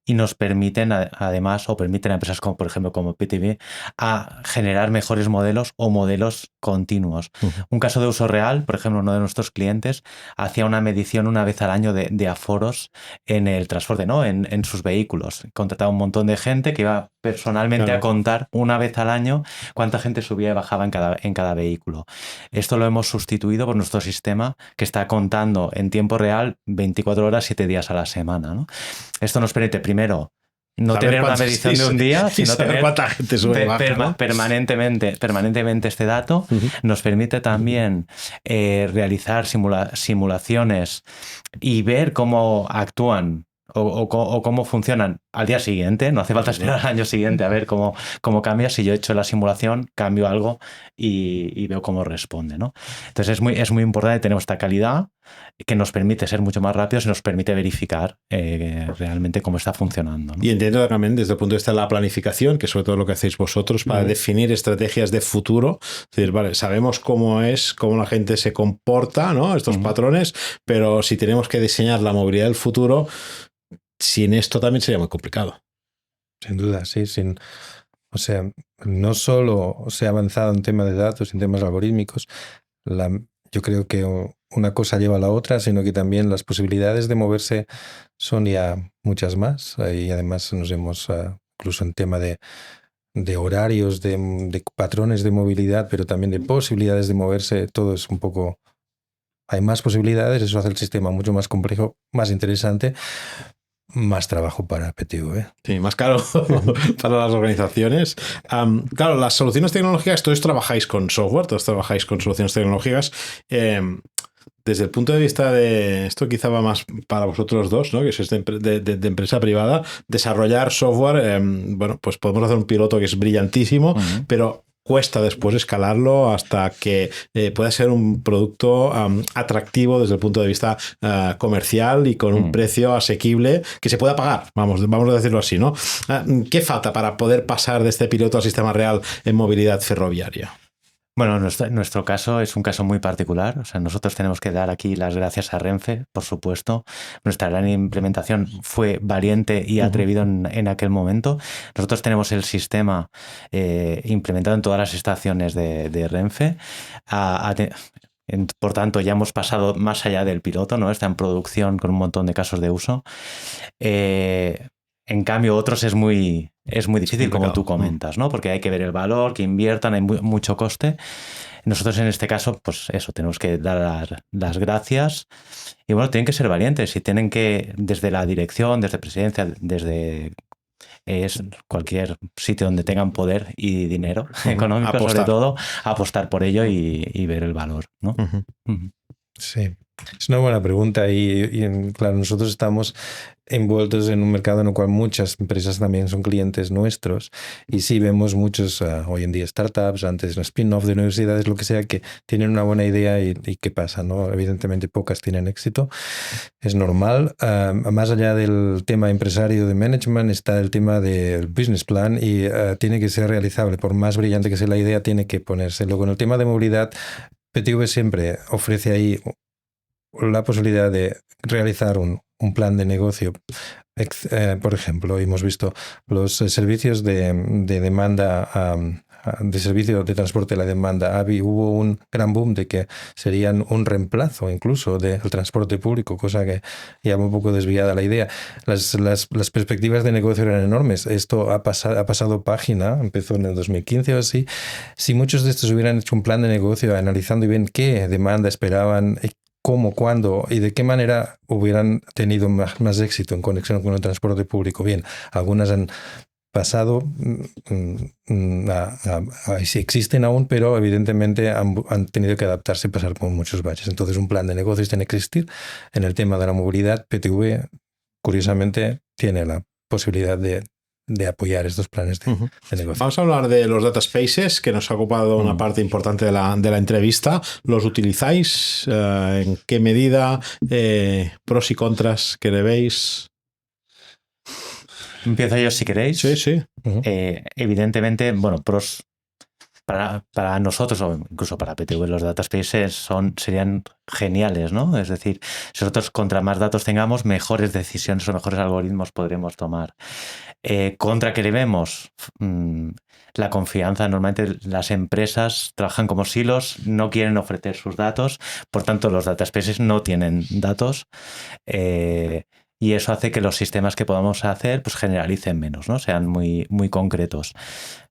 y nos permiten además, o permiten a empresas como, por ejemplo, como PTV, a generar mejores modelos o modelos continuos. Un caso de uso real, por ejemplo, uno de nuestros clientes hacía una medición una vez al año de aforos en el transporte, ¿no? En sus vehículos. Contrataba un montón de gente que iba personalmente a contar una vez al año cuánta gente subía y bajaba en cada vehículo. Esto lo hemos sustituido por nuestro sistema, que está contando en tiempo real 24 horas, 7 días a la semana, ¿no? Esto nos permite, primero, no tener una medición de un día, sino tener cuánta gente sube y baja, ¿no? permanentemente este dato. Nos permite también realizar simulaciones y ver cómo actúan o cómo funcionan al día siguiente. No hace falta esperar al año siguiente a ver cómo cambia. Si yo he hecho la simulación, cambio algo y veo cómo responde, ¿no? Entonces es muy importante tener esta calidad que nos permite ser mucho más rápidos y nos permite verificar realmente cómo está funcionando, ¿no? Y entiendo también desde el punto de vista de la planificación, que es sobre todo lo que hacéis vosotros para definir estrategias de futuro. Es decir, vale, sabemos cómo la gente se comporta, ¿no? Estos patrones, pero si tenemos que diseñar la movilidad del futuro, sin esto también sería muy complicado. Sin duda, sí. O sea, no solo se ha avanzado en temas de datos, en temas algorítmicos, yo creo que una cosa lleva a la otra, sino que también las posibilidades de moverse son ya muchas más. Y además nos hemos, incluso en tema de horarios, de patrones de movilidad, pero también de posibilidades de moverse, todo es un poco... Hay más posibilidades, eso hace el sistema mucho más complejo, más interesante. Más trabajo para PTV. Sí, más caro para las organizaciones. Claro, las soluciones tecnológicas, todos trabajáis con software, todos trabajáis con soluciones tecnológicas. Desde el punto de vista de, esto quizá va más para vosotros dos, ¿no? Que sois de empresa privada, desarrollar software, bueno, pues podemos hacer un piloto que es brillantísimo, pero cuesta después escalarlo hasta que pueda ser un producto atractivo desde el punto de vista comercial y con un precio asequible que se pueda pagar, vamos a decirlo así, ¿no? ¿Qué falta para poder pasar de este piloto al sistema real en movilidad ferroviaria? Bueno, nuestro caso es un caso muy particular. O sea, nosotros tenemos que dar aquí las gracias a Renfe, por supuesto. Nuestra gran implementación fue valiente y atrevido en aquel momento. Nosotros tenemos el sistema implementado en todas las estaciones de Renfe. Por tanto, ya hemos pasado más allá del piloto, ¿no? Está en producción con un montón de casos de uso. En cambio, otros es muy difícil, como tú comentas, ¿no? Porque hay que ver el valor, que inviertan, hay mucho coste. Nosotros en este caso, pues eso, tenemos que dar las gracias y bueno, tienen que ser valientes y tienen que, desde la dirección, desde presidencia, desde cualquier sitio donde tengan poder y dinero económico, apostar. Sobre todo, apostar por ello y ver el valor, ¿no? Sí. Es una buena pregunta y claro, nosotros estamos envueltos en un mercado en el cual muchas empresas también son clientes nuestros y sí vemos muchos hoy en día startups, antes spin-off de universidades, lo que sea, que tienen una buena idea y ¿qué pasa? ¿No? Evidentemente pocas tienen éxito, es normal. Más allá del tema empresario de management está el tema del business plan y tiene que ser realizable, por más brillante que sea la idea tiene que ponerse. Luego en el tema de movilidad, PTV siempre ofrece ahí la posibilidad de realizar un plan de negocio. Por ejemplo, hemos visto los servicios de demanda, de servicio de transporte de la demanda. Hubo un gran boom de que serían un reemplazo incluso del transporte público, cosa que ya un poco desviada la idea. Las perspectivas de negocio eran enormes. Esto ha pasado página, empezó en el 2015 o así. Si muchos de estos hubieran hecho un plan de negocio analizando bien qué demanda esperaban, cómo, cuándo y de qué manera hubieran tenido más éxito en conexión con el transporte público. Bien, algunas han pasado, sí existen aún, pero evidentemente han tenido que adaptarse y pasar por muchos baches. Entonces un plan de negocios tiene que existir. En el tema de la movilidad, PTV, curiosamente, tiene la posibilidad de apoyar estos planes de negocio. Vamos a hablar de los data spaces, que nos ha ocupado una parte importante de la entrevista. ¿Los utilizáis? ¿En qué medida? ¿Pros y contras que le veis? Empiezo yo si queréis. Sí. Evidentemente, bueno, pros para nosotros o incluso para PTV, los data spaces serían geniales, ¿no? Es decir, si nosotros contra más datos tengamos, mejores decisiones o mejores algoritmos podremos tomar. Contra que le vemos la confianza. Normalmente las empresas trabajan como silos, no quieren ofrecer sus datos, por tanto los data spaces no tienen datos. Y eso hace que los sistemas que podamos hacer pues generalicen menos, ¿no? Sean muy, muy concretos.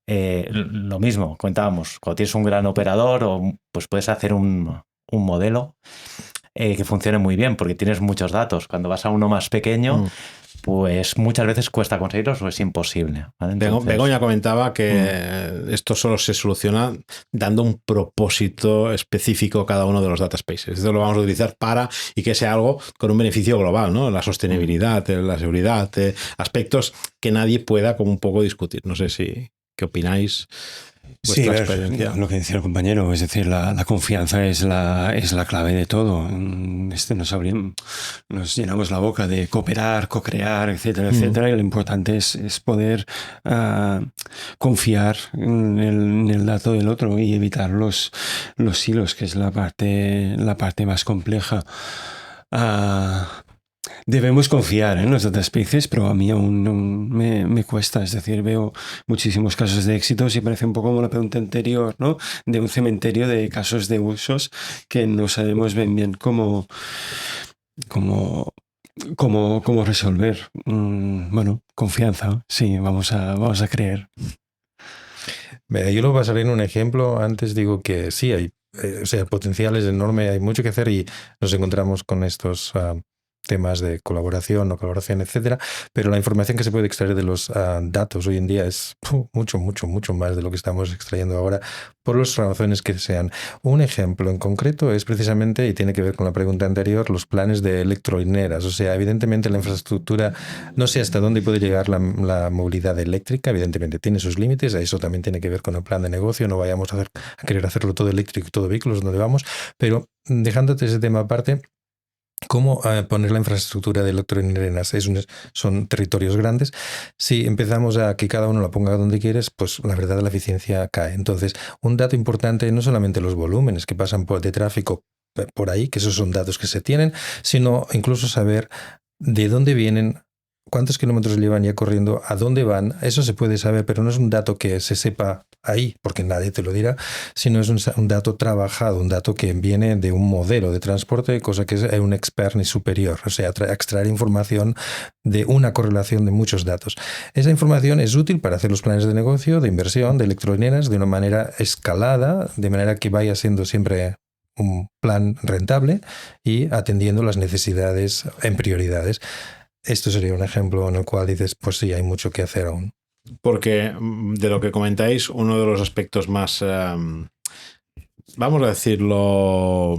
Lo mismo, comentábamos, cuando tienes un gran operador, pues puedes hacer un modelo que funcione muy bien, porque tienes muchos datos. Cuando vas a uno más pequeño, pues muchas veces cuesta conseguirlos o es imposible, ¿vale? Entonces, Begoña comentaba que esto solo se soluciona dando un propósito específico a cada uno de los data spaces. Esto lo vamos a utilizar y que sea algo con un beneficio global, ¿no? La sostenibilidad, la seguridad, aspectos que nadie pueda como un poco discutir. No sé qué opináis. Sí, lo que decía el compañero, es decir, la confianza es la clave de todo. Nos llenamos la boca de cooperar, co-crear, etcétera, etcétera, y lo importante es poder confiar en el dato del otro y evitar los hilos, que es la parte más compleja. Debemos confiar en los data spaces, pero a mí aún me cuesta. Es decir, veo muchísimos casos de éxitos y parece un poco como la pregunta anterior, ¿no? De un cementerio de casos de usos que no sabemos bien cómo resolver. Bueno, confianza, sí, vamos a creer. Yo lo basaré en un ejemplo. Antes digo que sí, el potencial es enorme, hay mucho que hacer y nos encontramos con estos temas de colaboración, etcétera, pero la información que se puede extraer de los datos hoy en día es mucho más de lo que estamos extrayendo ahora, por las razones que sean. Un ejemplo en concreto es precisamente, y tiene que ver con la pregunta anterior, los planes de electrolineras. O sea, evidentemente la infraestructura, no sé hasta dónde puede llegar la movilidad eléctrica, evidentemente tiene sus límites, eso también tiene que ver con el plan de negocio, no vayamos a querer hacerlo todo eléctrico y todo vehículos donde vamos, pero dejándote ese tema aparte, ¿Cómo poner la infraestructura de electroníneras? Son territorios grandes. Si empezamos a que cada uno la ponga donde quieres, pues la verdad la eficiencia cae. Entonces, un dato importante no solamente los volúmenes que pasan de tráfico por ahí, que esos son datos que se tienen, sino incluso saber de dónde vienen, cuántos kilómetros llevan ya corriendo, a dónde van. Eso se puede saber, pero no es un dato que se sepa ahí, porque nadie te lo dirá, sino es un dato trabajado, un dato que viene de un modelo de transporte, cosa que es un expert ni superior, o sea, extraer información de una correlación de muchos datos. Esa información es útil para hacer los planes de negocio, de inversión, de electroníneras, de una manera escalada, de manera que vaya siendo siempre un plan rentable y atendiendo las necesidades en prioridades. Esto sería un ejemplo en el cual dices, pues sí, hay mucho que hacer aún. Porque de lo que comentáis, uno de los aspectos más, vamos a decirlo,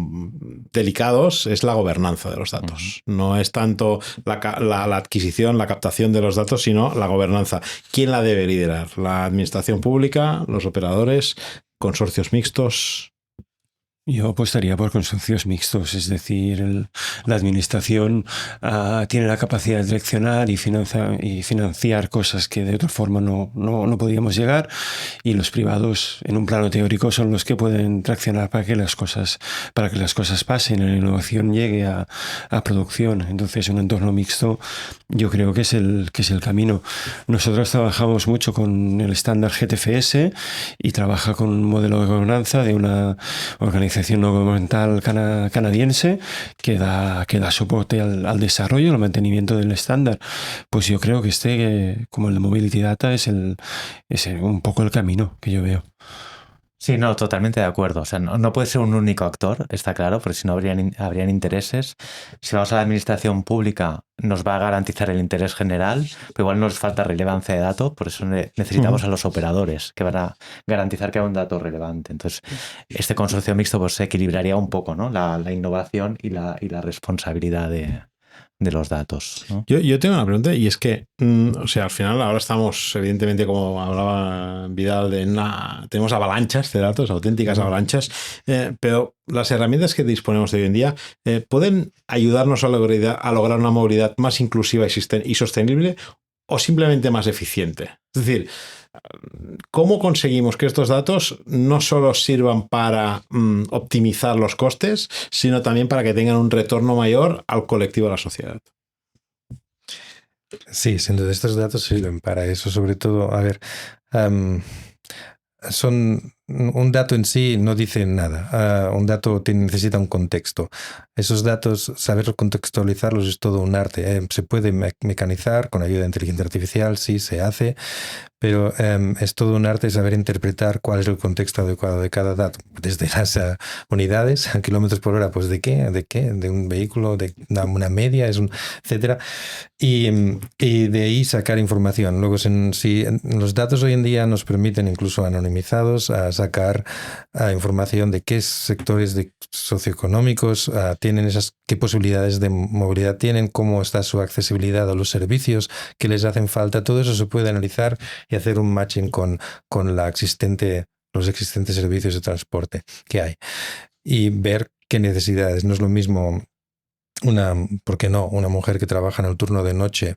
delicados es la gobernanza de los datos. No es tanto la adquisición, la captación de los datos, sino la gobernanza. ¿Quién la debe liderar? ¿La administración pública, los operadores, consorcios mixtos? Yo apostaría por consorcios mixtos, es decir, la administración tiene la capacidad de direccionar y financiar cosas que de otra forma no podíamos llegar, y los privados en un plano teórico son los que pueden traccionar para que las cosas pasen y la innovación llegue a producción. Entonces un entorno mixto yo creo que es el camino. Nosotros trabajamos mucho con el estándar GTFS y trabaja con un modelo de gobernanza de una organización no gubernamental canadiense que da soporte al desarrollo y al mantenimiento del estándar. Pues yo creo que como el de Mobility Data, es un poco el camino que yo veo. Sí, no, totalmente de acuerdo. O sea, no puede ser un único actor, está claro, porque si no habrían intereses. Si vamos a la administración pública, nos va a garantizar el interés general, pero igual nos falta relevancia de datos, por eso necesitamos a los operadores que van a garantizar que haya un dato relevante. Entonces, este consorcio mixto pues se equilibraría un poco, ¿no? La innovación y la responsabilidad de los datos, ¿no? Yo tengo una pregunta, y es que, o sea, al final ahora estamos, evidentemente, como hablaba Vidal, tenemos avalanchas de datos, auténticas avalanchas, pero las herramientas que disponemos de hoy en día pueden ayudarnos a lograr una movilidad más inclusiva y sostenible, o simplemente más eficiente. Es decir, ¿cómo conseguimos que estos datos no solo sirvan para optimizar los costes, sino también para que tengan un retorno mayor al colectivo de la sociedad? Sí, sin duda, estos datos sirven para eso. Sobre todo, a ver, un dato en sí no dice nada. Un dato necesita un contexto. Esos datos, saber contextualizarlos es todo un arte. Se puede mecanizar con ayuda de inteligencia artificial, sí, se hace, pero es todo un arte saber interpretar cuál es el contexto adecuado de cada dato. Desde las unidades, a kilómetros por hora, pues ¿de qué? De un vehículo, de una media, etcétera. Y de ahí sacar información. Luego, si los datos hoy en día nos permiten, incluso anonimizados, a sacar información de qué sectores socioeconómicos tienen qué posibilidades de movilidad tienen, cómo está su accesibilidad a los servicios que les hacen falta. Todo eso se puede analizar y hacer un matching con los existentes servicios de transporte que hay. Y ver qué necesidades. No es lo mismo ¿por qué no? Una mujer que trabaja en el turno de noche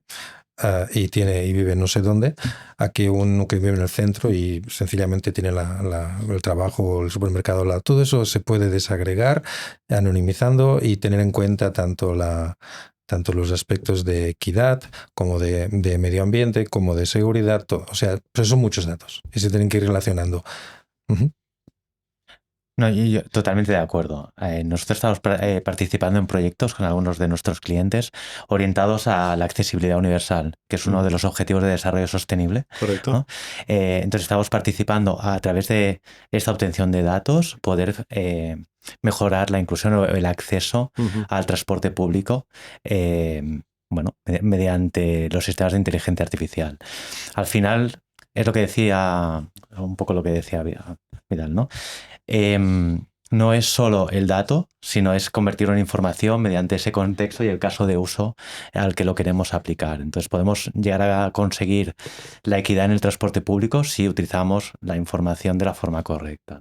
y vive no sé dónde, a que uno que vive en el centro y sencillamente tiene el trabajo o el supermercado al lado. Todo eso se puede desagregar, anonimizando, y tener en cuenta tanto los aspectos de equidad como de medio ambiente, como de seguridad, todo. O sea, pues son muchos datos y se tienen que ir relacionando. No, yo totalmente de acuerdo. Nosotros estamos participando en proyectos con algunos de nuestros clientes orientados a la accesibilidad universal, que es uno de los objetivos de desarrollo sostenible. Correcto. ¿No? Entonces estamos participando a través de esta obtención de datos, poder mejorar la inclusión o el acceso al transporte público, mediante los sistemas de inteligencia artificial. Al final, es lo que decía, un poco lo que decía Vidal, ¿no? No es solo el dato, sino es convertirlo en información mediante ese contexto y el caso de uso al que lo queremos aplicar. Entonces podemos llegar a conseguir la equidad en el transporte público si utilizamos la información de la forma correcta.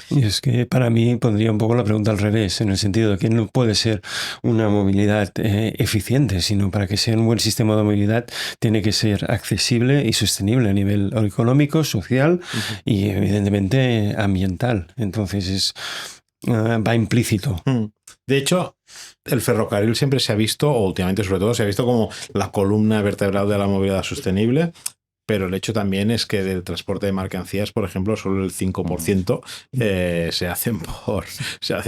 Y es que para mí pondría un poco la pregunta al revés, en el sentido de que no puede ser una movilidad eficiente, sino para que sea un buen sistema de movilidad tiene que ser accesible y sostenible a nivel económico, social y evidentemente ambiental. Entonces va implícito. De hecho, el ferrocarril siempre se ha visto, o últimamente sobre todo, se ha visto como la columna vertebral de la movilidad sostenible. Pero el hecho también es que del transporte de mercancías, por ejemplo, solo el 5% se hacen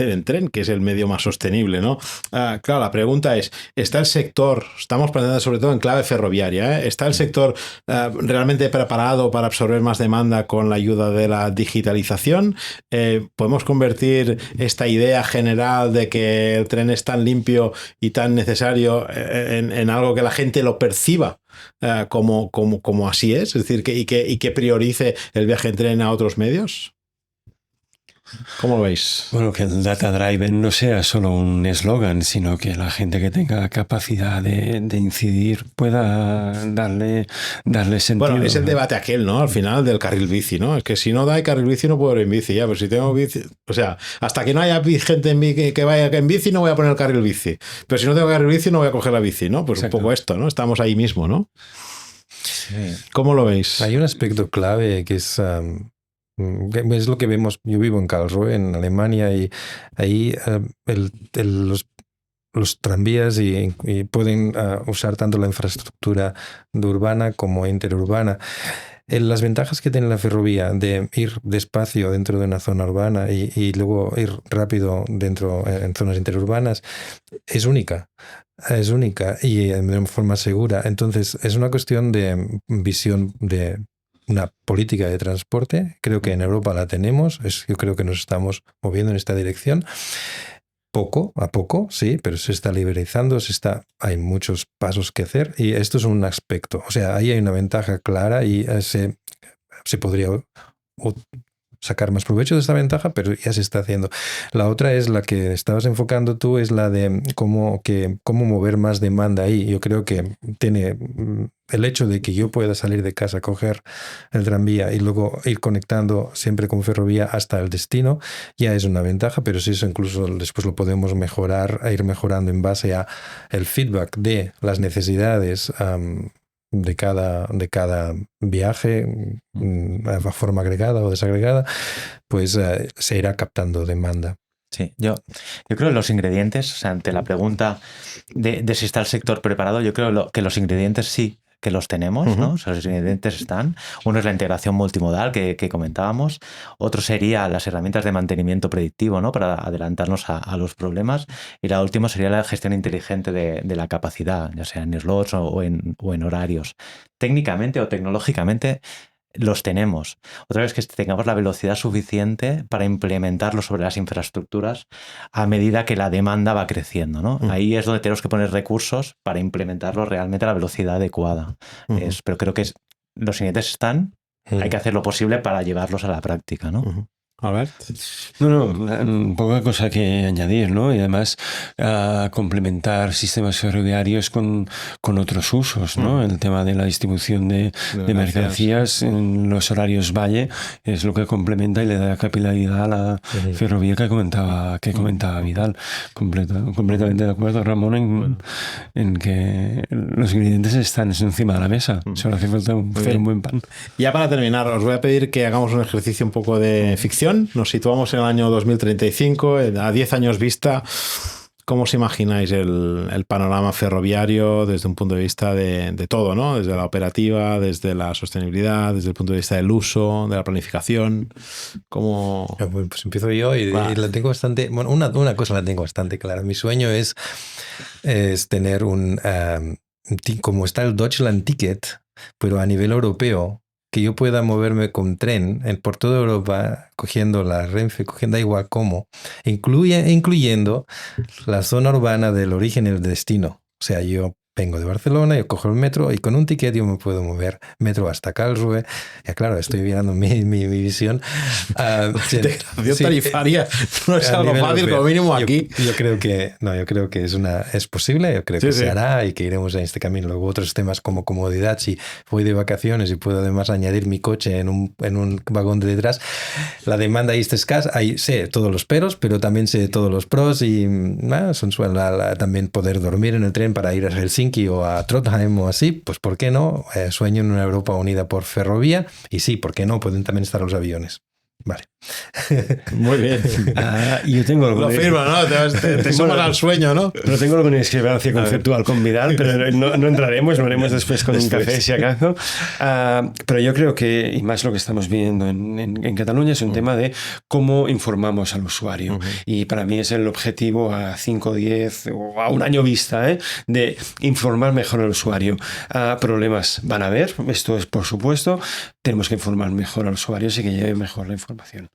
en tren, que es el medio más sostenible, ¿no? Claro, la pregunta es, ¿está el sector, estamos planteando sobre todo en clave ferroviaria, ¿está el sector realmente preparado para absorber más demanda con la ayuda de la digitalización? ¿Podemos convertir esta idea general de que el tren es tan limpio y tan necesario en algo que la gente lo perciba como así es decir, y que priorice el viaje en tren a otros medios? ¿Cómo lo veis? Bueno, que el data driven no sea solo un eslogan, sino que la gente que tenga capacidad de incidir pueda darle sentido. Bueno, es el debate aquel, ¿no? Al final del carril bici, ¿no? Es que si no hay carril bici no puedo ir en bici, ya, pero si tengo bici... O sea, hasta que no haya gente en bici que vaya en bici no voy a poner el carril bici. Pero si no tengo carril bici no voy a coger la bici, ¿no? Pues exacto. Un poco esto, ¿no? Estamos ahí mismo, ¿no? Sí. ¿Cómo lo veis? Hay un aspecto clave que es lo que vemos. Yo vivo en Karlsruhe, en Alemania, y ahí los tranvías y pueden usar tanto la infraestructura urbana como interurbana. Las ventajas que tiene la ferrovía de ir despacio dentro de una zona urbana y luego ir rápido en zonas interurbanas es única. Es única y de forma segura. Entonces, es una cuestión de visión de una política de transporte. Creo que en Europa la tenemos. Yo creo que nos estamos moviendo en esta dirección. Poco a poco, sí, pero se está liberalizando, hay muchos pasos que hacer y esto es un aspecto. O sea, ahí hay una ventaja clara y se podría sacar más provecho de esta ventaja, pero ya se está haciendo. La otra es la que estabas enfocando tú, es la de cómo mover más demanda ahí. Yo creo que tiene el hecho de que yo pueda salir de casa, coger el tranvía y luego ir conectando siempre con ferrovía hasta el destino, ya es una ventaja, pero si eso incluso después lo podemos ir mejorando en base a el feedback de las necesidades de cada viaje, de forma agregada o desagregada, pues se irá captando demanda. Sí, yo creo que los ingredientes, o sea, ante la pregunta de si está el sector preparado, yo creo que los ingredientes sí que los tenemos, ¿no? O sea, los ingredientes están. Uno es la integración multimodal que comentábamos, otro sería las herramientas de mantenimiento predictivo, ¿no? Para adelantarnos a los problemas, y la última sería la gestión inteligente de la capacidad, ya sea en slots o en horarios. Técnicamente o tecnológicamente los tenemos. Otra vez que tengamos la velocidad suficiente para implementarlo sobre las infraestructuras a medida que la demanda va creciendo, ¿no? Ahí es donde tenemos que poner recursos para implementarlo realmente a la velocidad adecuada. Pero creo que los ingredientes están, hay que hacer lo posible para llevarlos a la práctica, ¿no? A ver. No, poca cosa que añadir, ¿no? Y además complementar sistemas ferroviarios con otros usos, ¿no? El tema de la distribución de mercancías en los horarios valle es lo que complementa y le da capilaridad a la ferrovía que comentaba Vidal. Completamente de acuerdo, Ramón, en que los ingredientes están encima de la mesa. Solo hace falta hacer un buen pan. Ya para terminar, os voy a pedir que hagamos un ejercicio un poco de ficción. Nos situamos en el año 2035, a 10 años vista. ¿Cómo os imagináis el panorama ferroviario desde un punto de vista de todo, ¿no? Desde la operativa, desde la sostenibilidad, desde el punto de vista del uso, de la planificación? ¿Cómo? Pues empiezo yo y la tengo bastante... Bueno, una cosa la tengo bastante clara. Mi sueño es tener como está el Deutschland Ticket, pero a nivel europeo, que yo pueda moverme con tren por toda Europa, cogiendo la Renfe, cogiendo igual como, incluyendo la zona urbana del origen y el destino. O sea, yo vengo de Barcelona, yo cojo el metro y con un ticket yo me puedo mover metro hasta Karlsruhe. Ya claro, estoy mirando mi visión. Integración tarifaria no es algo fácil, como mínimo aquí. Yo creo que es posible, yo creo que se hará y que iremos en este camino. Luego otros temas como comodidad, si voy de vacaciones y puedo además añadir mi coche en un vagón de detrás, la demanda ahí está escasa. Ahí sé todos los peros, pero también sé todos los pros y también poder dormir en el tren para ir a Helsinki o a Trondheim o así, pues ¿por qué no? Sueño en una Europa unida por ferrovía y sí, ¿por qué no? Pueden también estar los aviones. Vale. Muy bien. Yo tengo lo firmo, ¿no? Te sumas al sueño, ¿no? Pero tengo alguna discrepancia conceptual con Vidal, pero no entraremos, lo haremos después con un café si acaso. Pero yo creo que, y más lo que estamos viendo en Cataluña, es un tema de cómo informamos al usuario. Y para mí es el objetivo a 5, 10 o a un año vista, de informar mejor al usuario. Problemas van a haber, esto es por supuesto, tenemos que informar mejor al usuario, así que lleve mejor la información.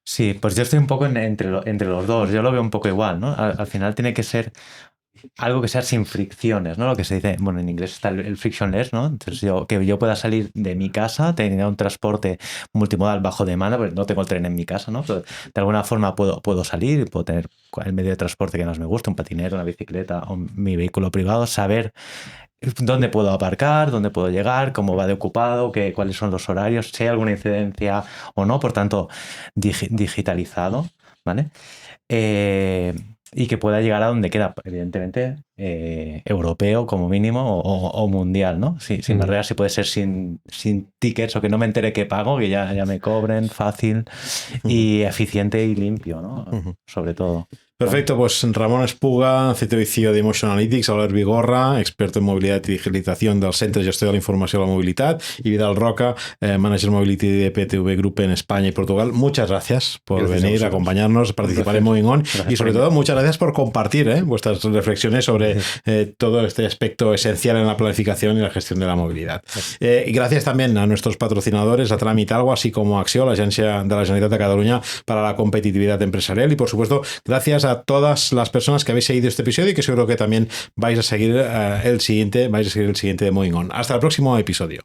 Sí, pues yo estoy un poco entre los dos, yo lo veo un poco igual, ¿no? Al final tiene que ser algo que sea sin fricciones, ¿no? Lo que se dice, bueno, en inglés está el frictionless, ¿no? Entonces que yo pueda salir de mi casa, tener un transporte multimodal bajo demanda, porque no tengo el tren en mi casa, ¿no? Pero de alguna forma puedo salir, puedo tener el medio de transporte que más me gusta, un patinero, una bicicleta o mi vehículo privado, saber dónde puedo aparcar, dónde puedo llegar, cómo va de ocupado, cuáles son los horarios, si hay alguna incidencia o no, por tanto, digitalizado, ¿vale? Y que pueda llegar a donde queda, evidentemente, europeo como mínimo o mundial, ¿no? Sin barreras, si puede ser sin tickets o que no me entere que pago, que ya me cobren fácil y eficiente y limpio, ¿no? Sobre todo. Perfecto, pues Ramon Espuga, CTO i CEO d'Emotion Analytics, Albert Vigorra, experto en movilidad y digitalización del Centre de Gestió de la Información y la Movilidad, y Vidal Roca, Manager Mobility de PTV Group en España y Portugal. Muchas gracias por venir a acompañarnos, participar en Moving On y sobre todo muchas gracias por compartir vuestras reflexiones sobre todo este aspecto esencial en la planificación y la gestión de la movilidad. Y gracias también a nuestros patrocinadores, a Tram Talgo, así como a Acció, la agencia de la Generalitat de Cataluña para la competitividad empresarial, y por supuesto gracias a todas las personas que habéis seguido este episodio y que seguro que también vais a seguir el siguiente de Moving On. Hasta el próximo episodio.